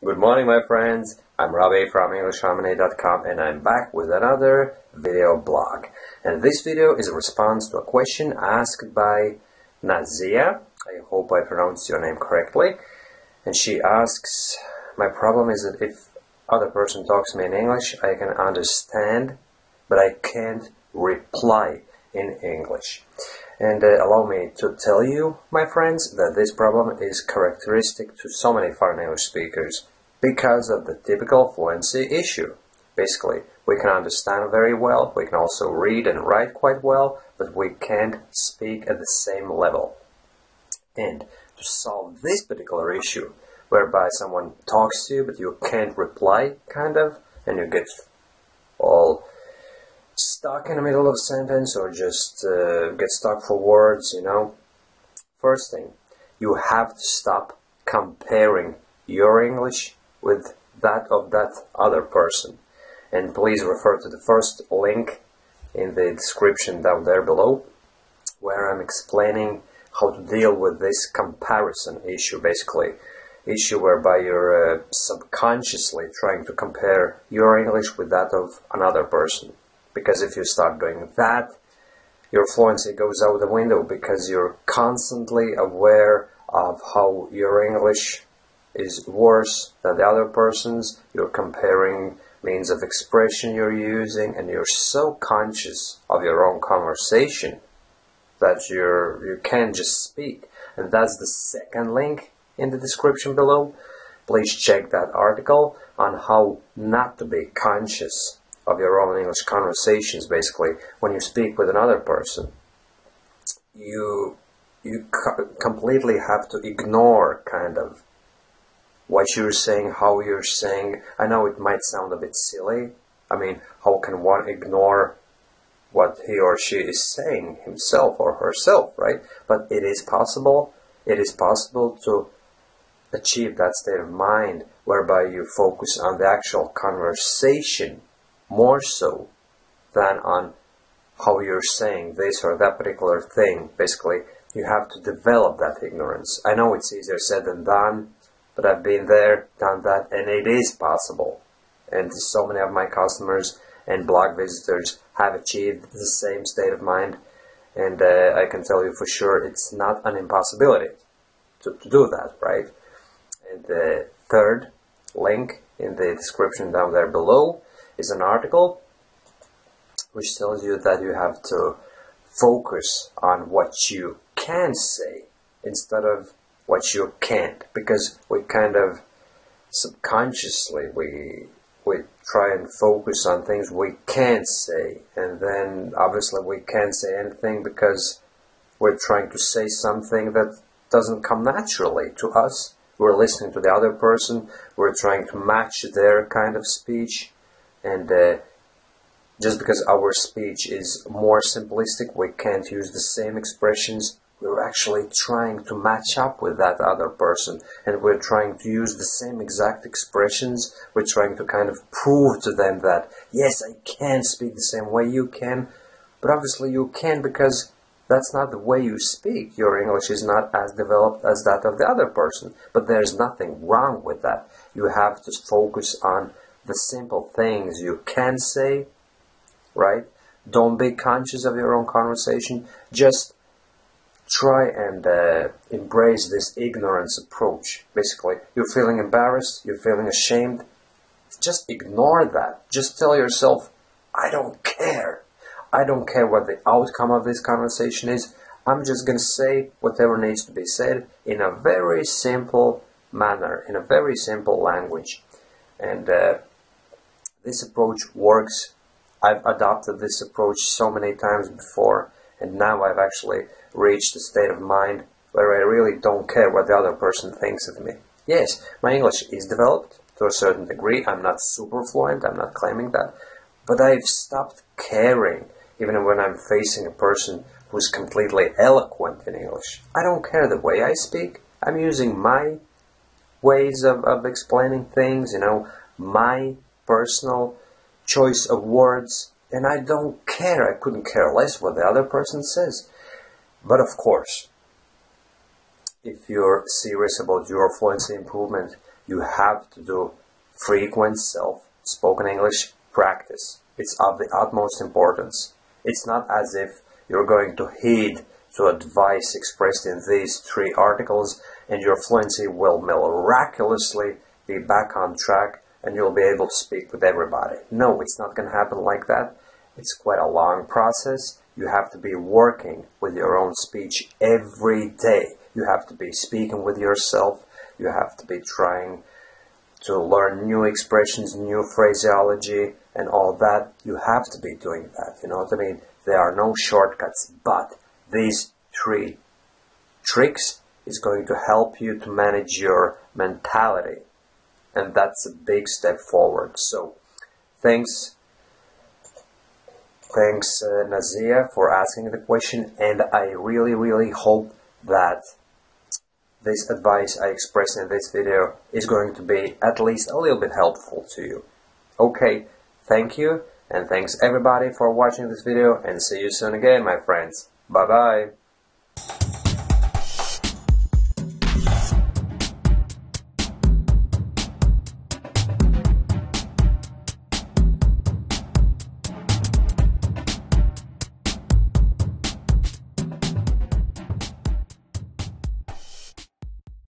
Good morning, my friends. I'm Robbie from EnglishHarmony.com and I'm back with another video blog. And this video is a response to a question asked by Nazia. I hope I pronounced your name correctly. And she asks, my problem is that if other person talks to me in English, I can understand, but I can't reply in English. And allow me to tell you, my friends, that this problem is characteristic to so many foreign English speakers because of the typical fluency issue. Basically, we can understand very well, we can also read and write quite well, but we can't speak at the same level. And to solve this particular issue, whereby someone talks to you but you can't reply, kind of, and you get all stuck in the middle of a sentence or just get stuck for words, you know. First thing, you have to stop comparing your English with that of that other person. And please refer to the first link in the description down there below, where I'm explaining how to deal with this comparison issue, basically. Issue whereby you're subconsciously trying to compare your English with that of another person. Because if you start doing that, your fluency goes out the window because you're constantly aware of how your English is worse than the other person's. You're comparing means of expression you're using, and you're so conscious of your own conversation that you can't just speak. And that's the second link in the description below. Please check that article on how not to be conscious of your own English conversations. Basically, when you speak with another person, you completely have to ignore kind of what you're saying, how you're saying. I know it might sound a bit silly. I mean, how can one ignore what he or she is saying himself or herself, right? But it is possible. It is possible to achieve that state of mind whereby you focus on the actual conversation more so than on how you're saying this or that particular thing. Basically, you have to develop that ignorance. I know it's easier said than done, but I've been there, done that, and it is possible. And so many of my customers and blog visitors have achieved the same state of mind, and I can tell you for sure it's not an impossibility to do that, right? And the third link in the description down there below is an article which tells you that you have to focus on what you can say instead of what you can't, because we kind of subconsciously we try and focus on things we can't say, and then obviously we can't say anything because we're trying to say something that doesn't come naturally to us. We're listening to the other person, we're trying to match their kind of speech. And just because our speech is more simplistic, we can't use the same expressions. We're actually trying to match up with that other person, and we're trying to use the same exact expressions. We're trying to kind of prove to them that, yes, I can speak the same way you can, but obviously you can because that's not the way you speak. Your English is not as developed as that of the other person, but there's nothing wrong with that. You have to focus on the simple things you can say, right? Don't be conscious of your own conversation. Just try and embrace this ignorance approach. Basically, you're feeling embarrassed, you're feeling ashamed. Just ignore that. Just tell yourself, I don't care. I don't care what the outcome of this conversation is. I'm just going to say whatever needs to be said in a very simple manner, in a very simple language. And this approach works. I've adopted this approach so many times before, and now I've actually reached a state of mind where I really don't care what the other person thinks of me. Yes, my English is developed to a certain degree. I'm not super fluent, I'm not claiming that, but I've stopped caring even when I'm facing a person who's completely eloquent in English. I don't care the way I speak. I'm using my ways of explaining things, you know, my personal choice of words, and I don't care. I couldn't care less what the other person says. But of course, if you're serious about your fluency improvement, you have to do frequent self-spoken English practice. It's of the utmost importance. It's not as if you're going to heed to advice expressed in these 3 articles and your fluency will miraculously be back on track and you'll be able to speak with everybody. No, it's not going to happen like that. It's quite a long process. You have to be working with your own speech every day. You have to be speaking with yourself. You have to be trying to learn new expressions, new phraseology, and all that. You have to be doing that. You know what I mean? There are no shortcuts, but these 3 tricks is going to help you to manage your mentality. And that's a big step forward. So, thanks Nazia for asking the question, and I really hope that this advice I expressed in this video is going to be at least a little bit helpful to you. Okay, thank you, and thanks everybody for watching this video, and see you soon again, my friends. Bye bye.